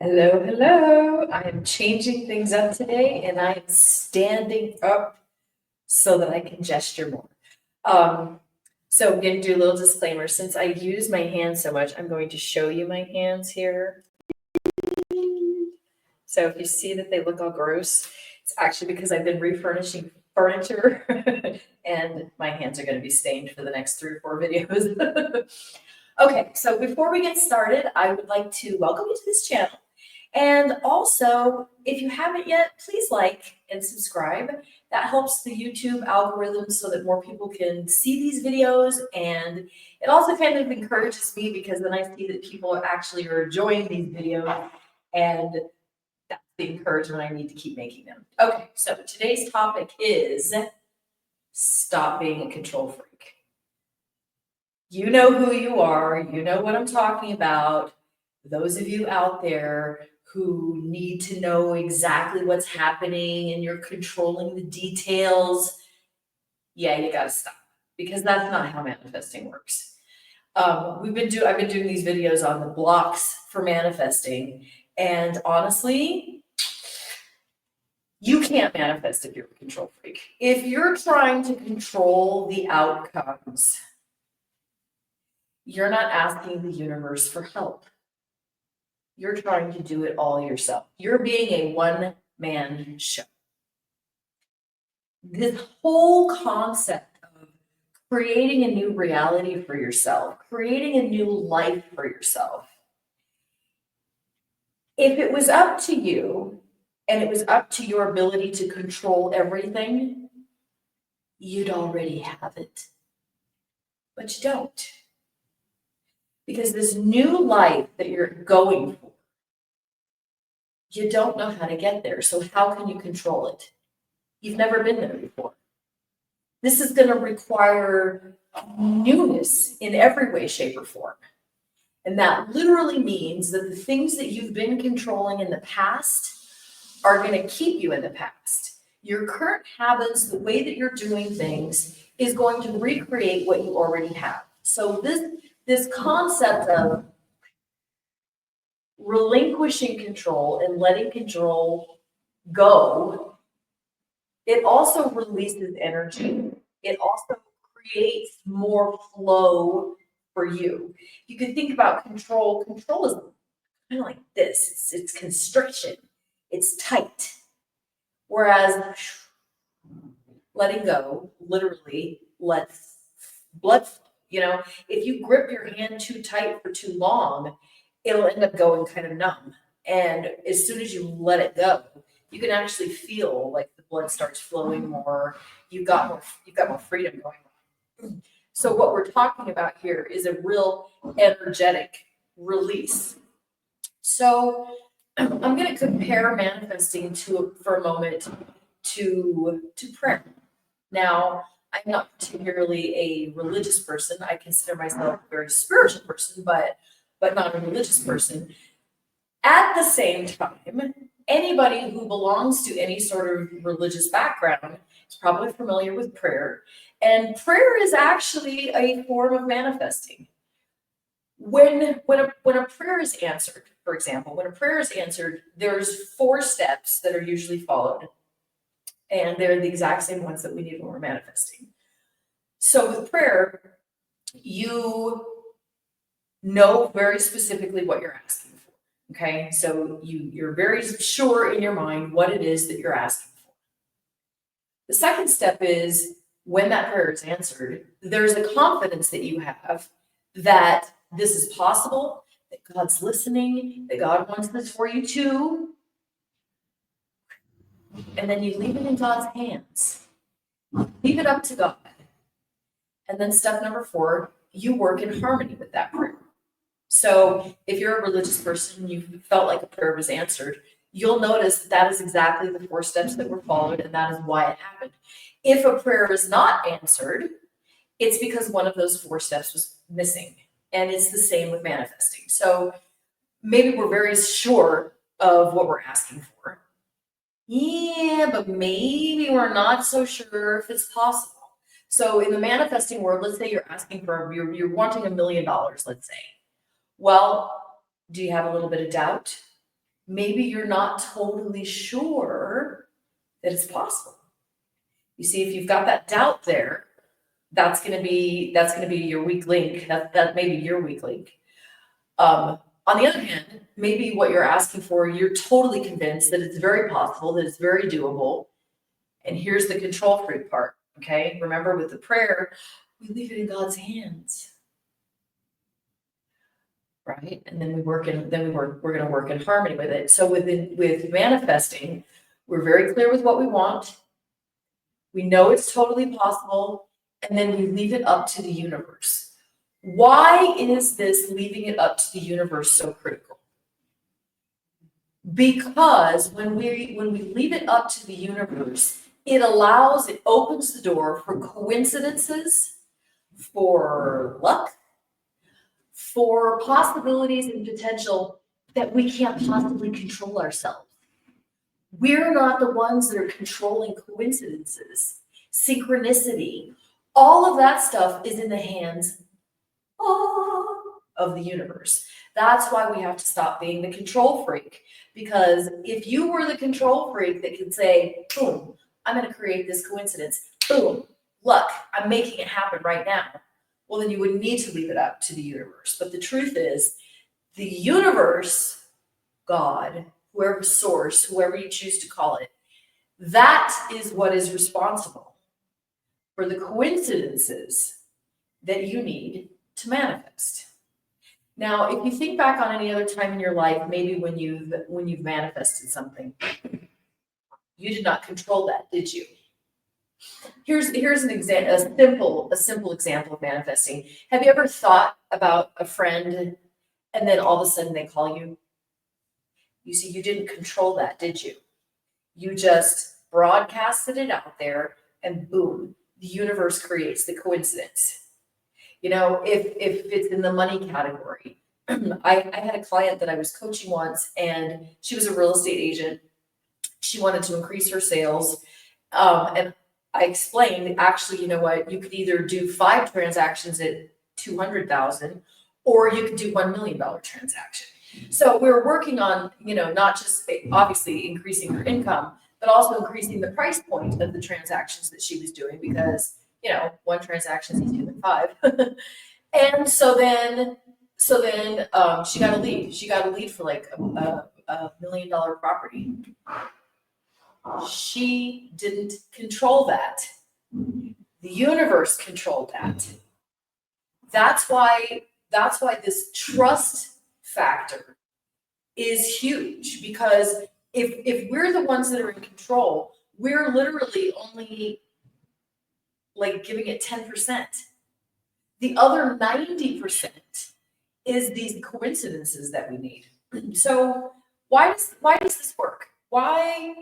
Hello, hello. I am changing things up today and I am standing up so that I can gesture more. Um, so I'm going to do a little disclaimer. Since I use my hands so much, I'm going to show you my hands here. So if you see that they look all gross, it's actually because I've been refurnishing furniture and my hands are going to be stained for the next 3 or 4 videos. Okay, so before we get started, I would like to welcome you to this channel. And also, if you haven't yet, please like and subscribe. That helps the YouTube algorithm so that more people can see these videos. And it also kind of encourages me because then I see that people actually are enjoying these videos. And that's the encouragement I need to keep making them. Okay, so today's topic is stop being a control freak. You know who you are, you know what I'm talking about. Those of you out there who need to know exactly what's happening and you're controlling the details, yeah, you gotta stop because that's not how manifesting works. I've been doing these videos on the blocks for manifesting, and honestly, you can't manifest if you're a control freak. If you're trying to control the outcomes, you're not asking the universe for help. You're trying to do it all yourself. You're being a one-man show. This whole concept of creating a new reality for yourself, creating a new life for yourself, if it was up to you and it was up to your ability to control everything, you'd already have it. But you don't. Because this new life that you're going for, you don't know how to get there. So how can you control it? You've never been there before. This is going to require newness in every way, shape, or form. And that literally means that the things that you've been controlling in the past are going to keep you in the past. Your current habits, the way that you're doing things, is going to recreate what you already have. So this concept of relinquishing control and letting control go, it also releases energy. It also creates more flow for you. You can think about control. Control is kind of like this. It's constriction. It's tight. Whereas letting go literally lets blood flow. You know, if you grip your hand too tight for too long, it'll end up going kind of numb. And as soon as you let it go, you can actually feel like the blood starts flowing more. You've got more freedom going on. So what we're talking about here is a real energetic release. So I'm going to compare manifesting for a moment to prayer. Now, I'm not particularly a religious person. I consider myself a very spiritual person, but not a religious person. At the same time, anybody who belongs to any sort of religious background is probably familiar with prayer. And prayer is actually a form of manifesting. When a prayer is answered, for example, when a prayer is answered, there's 4 steps that are usually followed. And they're the exact same ones that we need when we're manifesting. So with prayer, you know very specifically what you're asking for. Okay, so you're very sure in your mind what it is that you're asking for. The second step is when that prayer is answered, there's a confidence that you have that this is possible, that God's listening, that God wants this for you too. And then you leave it in God's hands. Leave it up to God. And then step number 4, you work in harmony with that prayer. So if you're a religious person and you felt like a prayer was answered, you'll notice that is exactly the 4 steps that were followed, and that is why it happened. If a prayer is not answered, it's because one of those 4 steps was missing. And it's the same with manifesting. So maybe we're very sure of what we're asking for. Yeah, but maybe we're not so sure if it's possible. So in the manifesting world, let's say you're asking for, you're wanting $1 million, let's say. Well, do you have a little bit of doubt? maybe you're not totally sure that it's possible. You see, if you've got that doubt there, that's going to be your weak link. That may be your weak link. On the other hand, maybe what you're asking for, you're totally convinced that it's very possible, that it's very doable. And here's the control freak part. Okay, remember with the prayer, we leave it in God's hands, right? And then we're going to work in harmony with it. So with manifesting, we're very clear with what we want. We know it's totally possible, and then we leave it up to the universe. Why is this leaving it up to the universe so critical? Because when we leave it up to the universe, it opens the door for coincidences, for luck, for possibilities and potential that we can't possibly control ourselves. We're not the ones that are controlling coincidences, synchronicity. All of that stuff is in the hands of the universe. That's why we have to stop being the control freak. Because if you were the control freak that could say, boom, I'm going to create this coincidence, boom, luck, I'm making it happen right now, well, then you wouldn't need to leave it up to the universe. But the truth is, the universe, God, whoever source, whoever you choose to call it, that is what is responsible for the coincidences that you need to manifest. Now, if you think back on any other time in your life, maybe when you've manifested something, you did not control that, did you? Here's an example, a simple example of manifesting. Have you ever thought about a friend and then all of a sudden they call you? You see, you didn't control that, did you? You just broadcasted it out there and boom, the universe creates the coincidence. You know, if it's in the money category, I had a client that I was coaching once, and she was a real estate agent. She wanted to increase her sales. And I explained, actually, you know what, you could either do 5 transactions at 200,000, or you could do $1 million transaction. So we were working on, you know, not just obviously increasing her income, but also increasing the price point of the transactions that she was doing, because, you know, 1 transaction is easier than 5. And so then she got a lead. She got a lead for like a $1 million property. She didn't control that. The universe controlled that. That's why this trust factor is huge, because if we're the ones that are in control, we're literally only like giving it 10%. The other 90% is these coincidences that we need. So why does this work? Why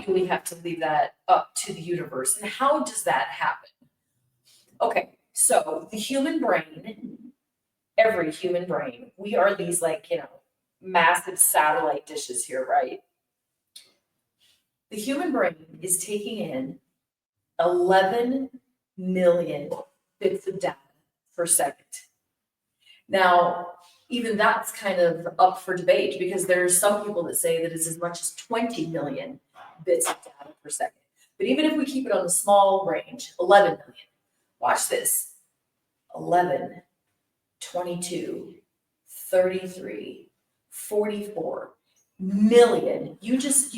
do we have to leave that up to the universe, and how does that happen? Okay, so the human brain, every human brain, we are these, like, you know, massive satellite dishes here, right? The human brain is taking in 11 million bits of data per second. Now, even that's kind of up for debate, because there's some people that say that it's as much as 20 million bits of data per second. But even if we keep it on the small range, 11 million, watch this. 11, 22, 33, 44 million. You just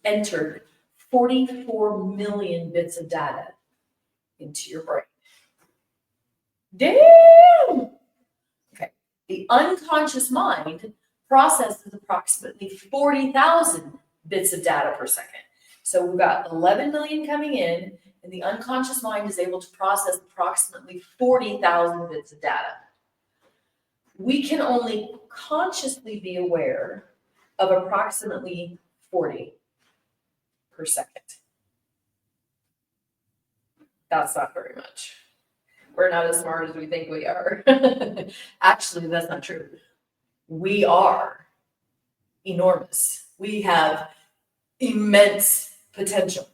entered 44 million bits of data into your brain. Damn! Okay. The unconscious mind processes approximately 40,000 bits of data per second. So we've got 11 million coming in, and the unconscious mind is able to process approximately 40,000 bits of data. We can only consciously be aware of approximately 40 per second. That's not very much. We're not as smart as we think we are. Actually, that's not true. We are enormous. We have immense potential.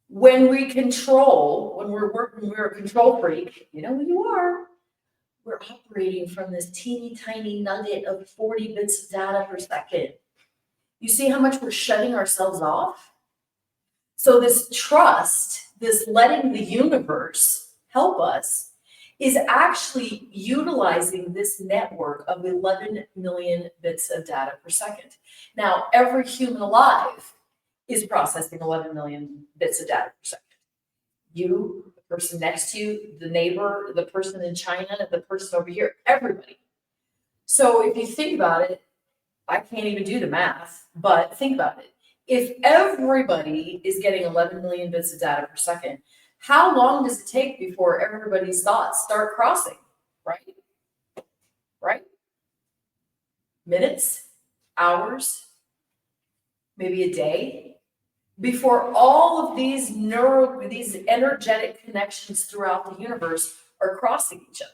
When we're a control freak, you know who you are. we're operating from this teeny tiny nugget of 40 bits of data per second. You see how much we're shutting ourselves off? So this trust, this letting the universe help us, is actually utilizing this network of 11 million bits of data per second. Now, every human alive is processing 11 million bits of data per second. You, the person next to you, the neighbor, the person in China, the person over here, everybody. So if you think about it, I can't even do the math, but think about it. If everybody is getting 11 million bits of data per second, how long does it take before everybody's thoughts start crossing, right? Right? Minutes, hours, maybe a day, before all of these energetic connections throughout the universe are crossing each other.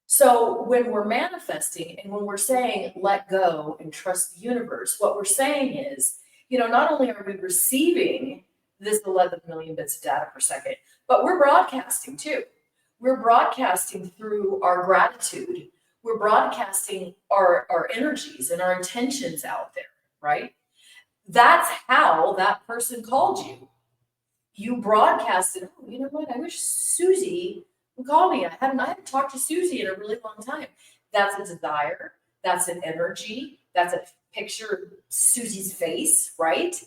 So when we're manifesting and when we're saying, let go and trust the universe, what we're saying is, not only are we receiving this 11 million bits of data per second, but we're broadcasting too. We're broadcasting through our gratitude. We're broadcasting our energies and our intentions out there, right? That's how that person called you. You broadcasted, oh, you know what? I wish Susie would call me. I haven't talked to Susie in a really long time. That's a desire. That's an energy. That's a picture of Susie's face, right?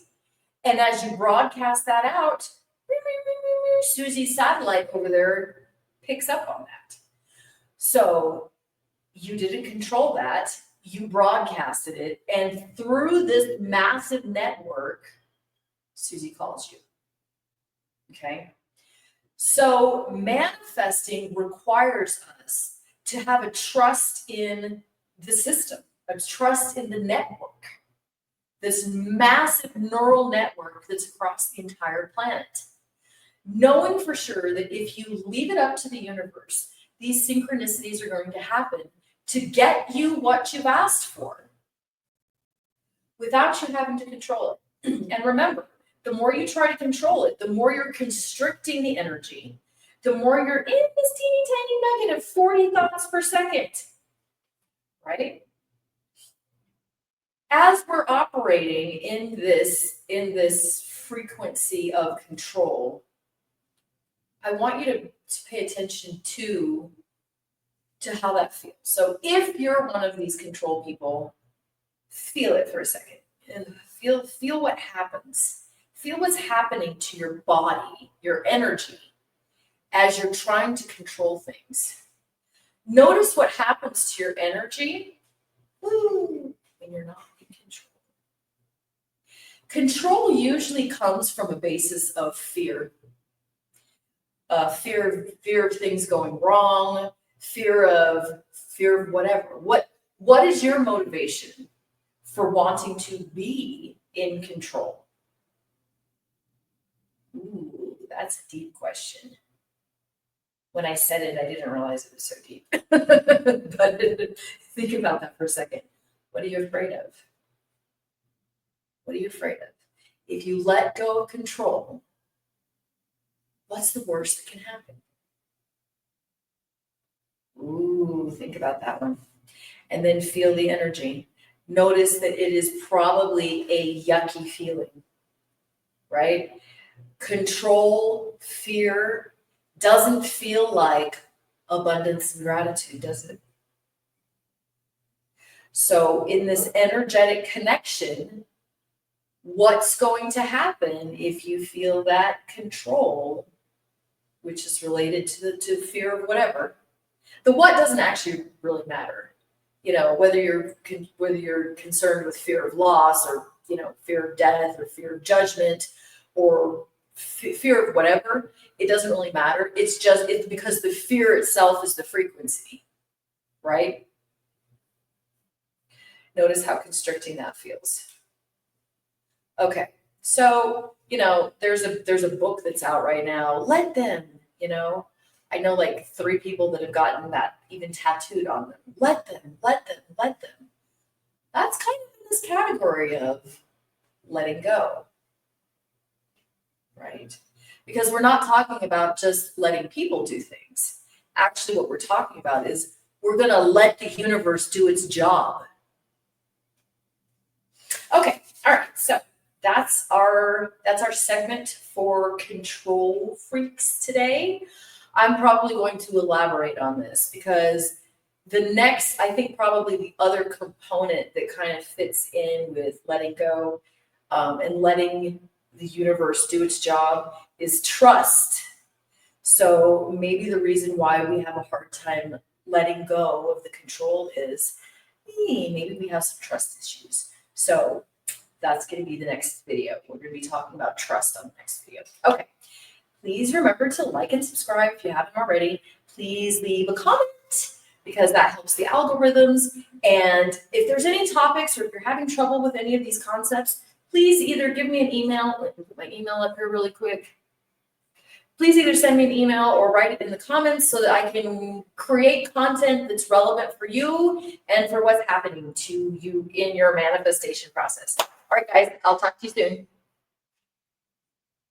And as you broadcast that out, Susie's satellite over there picks up on that. So you didn't control that. You broadcasted it. And through this massive network, Susie calls you. Okay? So manifesting requires us to have a trust in the system, a trust in the network, this massive neural network that's across the entire planet. Knowing for sure that if you leave it up to the universe, these synchronicities are going to happen to get you what you've asked for without you having to control it. And remember, the more you try to control it, the more you're constricting the energy, the more you're in this teeny tiny nugget of 40 thoughts per second, right? As we're operating in this frequency of control, I want you to pay attention to how that feels. So if you're one of these control people, feel it for a second and feel what happens. Feel what's happening to your body, your energy, as you're trying to control things. Notice what happens to your energy when you're not in control. Control usually comes from a basis of fear. Fear of things going wrong, fear of whatever. What is your motivation for wanting to be in control? Ooh, that's a deep question. When I said it, I didn't realize it was so deep. But think about that for a second. What are you afraid of? What are you afraid of? If you let go of control, what's the worst that can happen? Ooh, think about that one. And then feel the energy. Notice that it is probably a yucky feeling, right? Control, fear doesn't feel like abundance and gratitude, does it? So in this energetic connection, what's going to happen if you feel that control, which is related to fear of whatever? The what doesn't actually really matter. Whether you're concerned with fear of loss or, fear of death or fear of judgment or fear of whatever, it doesn't really matter. It's because the fear itself is the frequency, right? Notice how constricting that feels. Okay, so, there's a book that's out right now. Let them, I know like 3 people that have gotten that even tattooed on them. Let them, let them, let them. That's kind of in this category of letting go, right? Because we're not talking about just letting people do things. actually what we're talking about is we're going to let the universe do its job. Okay, all right, so that's our segment for control freaks today. I'm probably going to elaborate on this because the next, I think probably the other component that kind of fits in with letting go and letting the universe do its job is trust. So maybe the reason why we have a hard time letting go of the control is maybe we have some trust issues. So that's going to be the next video. We're going to be talking about trust on the next video. Okay. Please remember to like and subscribe if you haven't already. Please leave a comment because that helps the algorithms. And if there's any topics or if you're having trouble with any of these concepts, please either give me an email. Let me put my email up here really quick. Please either send me an email or write it in the comments so that I can create content that's relevant for you and for what's happening to you in your manifestation process. All right, guys, I'll talk to you soon.